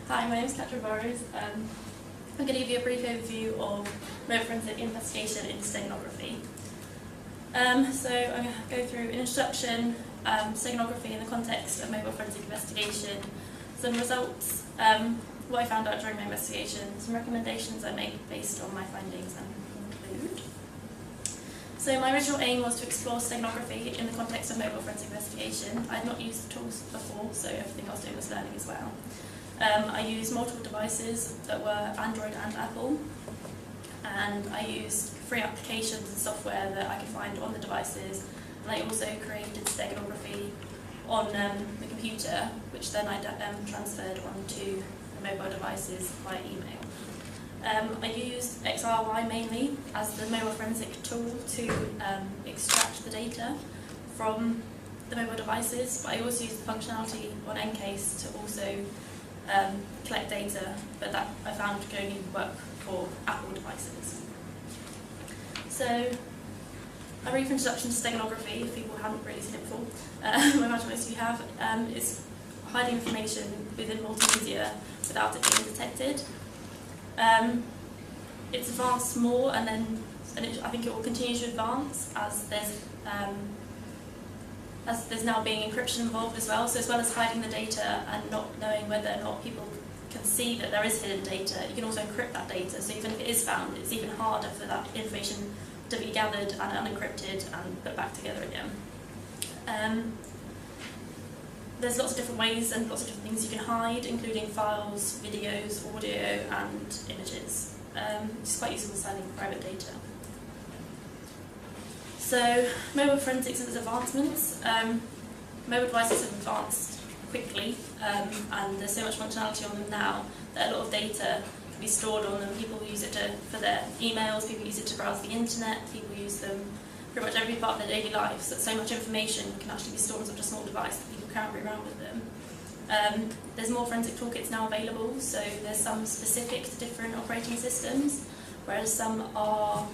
Hi, my name is Catrin Burrows. I'm going to give you a brief overview of mobile forensic investigation in steganography. So I'm going to go through an introduction, steganography in the context of mobile forensic investigation, some results, what I found out during my investigation, some recommendations I made based on my findings, and conclude. So my original aim was to explore steganography in the context of mobile forensic investigation. I had not used the tools before, so everything I was doing was learning as well. I used multiple devices that were Android and Apple, and I used free applications and software that I could find on the devices, and I also created steganography on the computer, which then I transferred onto the mobile devices via email. I used XRY mainly as the mobile forensic tool to extract the data from the mobile devices, but I also used the functionality on EnCase to also collect data, but that I found could only work for Apple devices. So, a brief introduction to steganography, if people haven't really seen it before. I imagine most of you have. It's hiding information within multimedia without it being detected. It's advanced more, and I think it will continue to advance as there's now being encryption involved as well. So as well as hiding the data and not knowing whether or not people can see that there is hidden data, you can also encrypt that data. So even if it is found, it's even harder for that information to be gathered and unencrypted and put back together again. There's lots of different ways and lots of different things you can hide, including files, videos, audio, and images. It's quite useful for hiding private data. So, mobile forensics and its advancements. Mobile devices have advanced quickly, and there's so much functionality on them now that a lot of data can be stored on them. People use it for their emails, people use it to browse the internet, people use them pretty much every part of their daily lives. So much information can actually be stored on such a small device that people carry around with them. There's more forensic toolkits now available, so there's some specific to different operating systems, whereas some are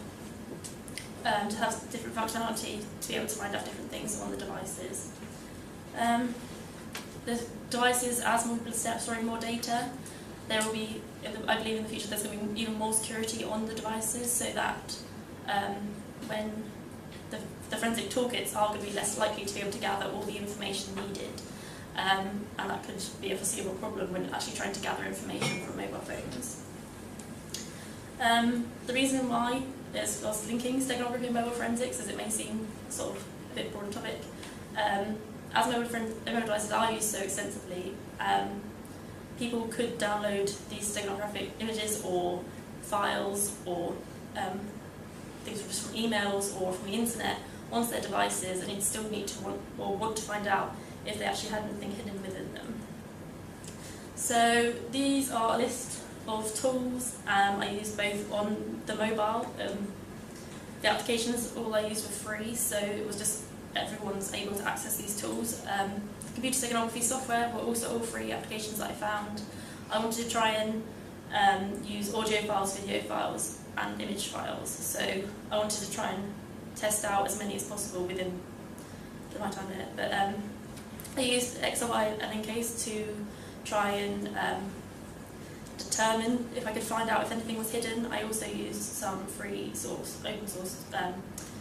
to have different functionality to be able to find out different things on the devices. The devices, as more people start storing more data, there will be, I believe in the future, there's going to be even more security on the devices, so that when the forensic toolkits are going to be less likely to be able to gather all the information needed, and that could be a foreseeable problem when actually trying to gather information from mobile phones. The reason why there's also linking steganography and mobile forensics, as it may seem sort of a bit broad topic. As mobile devices are used so extensively, people could download these steganographic images or files or things from emails or from the internet onto their devices, and you'd still need to want to find out if they actually had anything hidden within them. So these are a list of tools. I used both on the mobile. The applications, all I used were free, so it was just everyone's able to access these tools. Computer steganography software were also all free applications that I found. I wanted to try and use audio files, video files, and image files. So I wanted to try and test out as many as possible within my time in it. But I used XRY and EnCase to try and determine if I could find out if anything was hidden. I also used some free source, open source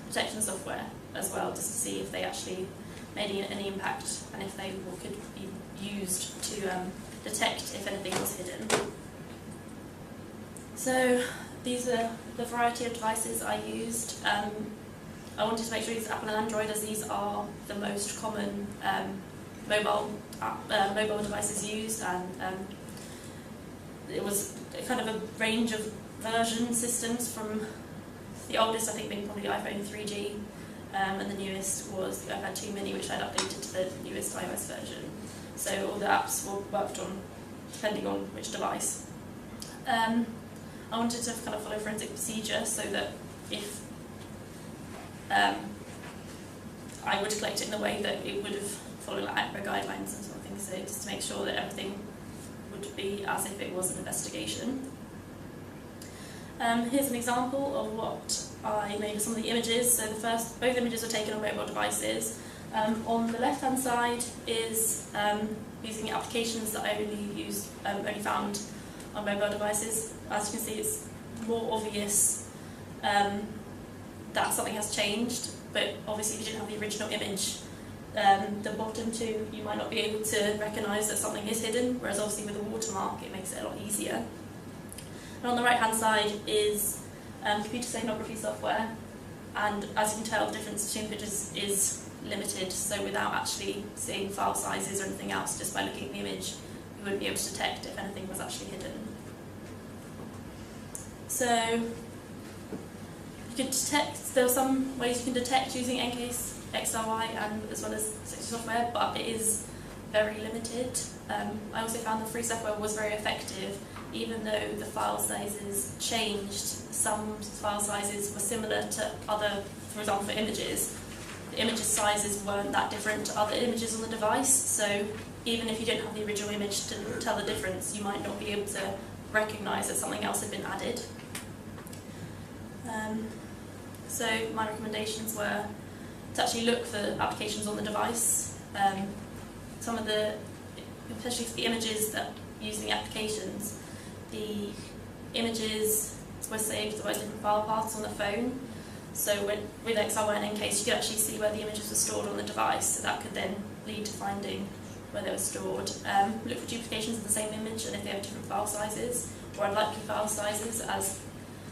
detection software as well, just to see if they actually made any impact and if they could be used to detect if anything was hidden. So these are the variety of devices I used. I wanted to make sure it's Apple and Android, as these are the most common mobile devices used, and it was kind of a range of version systems, from the oldest I think being probably iPhone 3G, and the newest was the iPad 2 mini, which I'd updated to the newest iOS version. So all the apps were worked on depending on which device. I wanted to kind of follow forensic procedure so that if I would collect it in a way that it would have followed like ACRA guidelines and sort of things, so just to make sure that everything would be as if it was an investigation. Here's an example of what I made of some of the images. So both images were taken on mobile devices. On the left-hand side is using applications that I only found on mobile devices. As you can see, it's more obvious that something has changed, but obviously if you didn't have the original image, the bottom two, you might not be able to recognise that something is hidden, whereas obviously with a watermark it makes it a lot easier. And on the right hand side is computer steganography software, and as you can tell, the difference between pictures is limited, so without actually seeing file sizes or anything else, just by looking at the image, you wouldn't be able to detect if anything was actually hidden. So you could detect, there are some ways you can detect using EnCase, XRY, and as well as software, but it is very limited. I also found the free software was very effective, even though the file sizes changed. Some file sizes were similar to other, for example, for images. The images sizes weren't that different to other images on the device, so even if you didn't have the original image to tell the difference, you might not be able to recognise that something else had been added. So my recommendations were to actually look for applications on the device. Some of the, especially for the images that using the applications, the images were saved as different file paths on the phone. So with XRY and EnCase, you could actually see where the images were stored on the device, so that could then lead to finding where they were stored. Look for duplications of the same image and if they have different file sizes or unlikely file sizes, as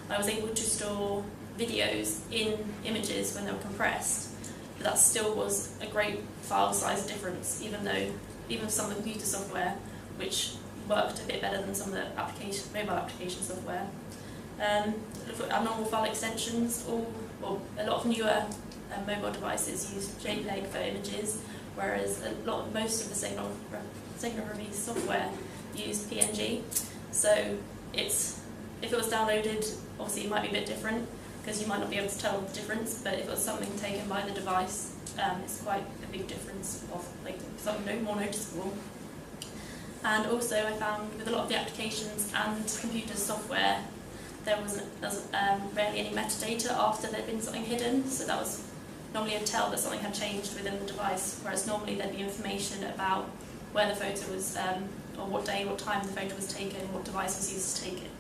I was able to store videos in images when they were compressed, but that still was a great file size difference, even with some of the computer software, which worked a bit better than some of the mobile application software. Look for abnormal file extensions. A lot of newer mobile devices use JPEG for images, whereas most of the Steganography software use PNG. So if it was downloaded, obviously it might be a bit different, because you might not be able to tell the difference, but if it was something taken by the device, it's quite a big difference, of something more noticeable. And also I found with a lot of the applications and computer software, there was rarely any metadata after there'd been something hidden, so that was normally a tell that something had changed within the device, whereas normally there'd be information about where the photo was, or what day, what time the photo was taken, what device was used to take it.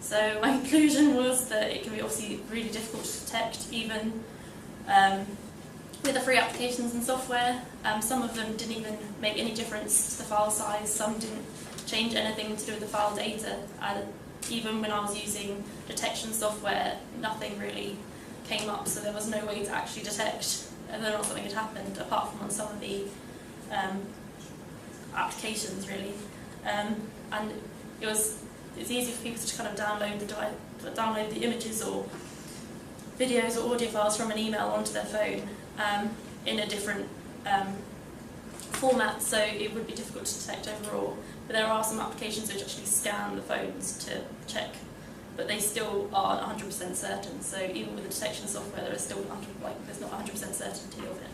So my conclusion was that it can be obviously really difficult to detect, even with the free applications and software. Some of them didn't even make any difference to the file size, some didn't change anything to do with the file data. Even when I was using detection software, nothing really came up, so there was no way to actually detect whether or not something had happened, apart from on some of the applications, really. And it's easy for people to kind of download the images or videos or audio files from an email onto their phone in a different format, so it would be difficult to detect overall. But there are some applications which actually scan the phones to check, but they still aren't 100% certain. So even with the detection software, there's not 100% certainty of it.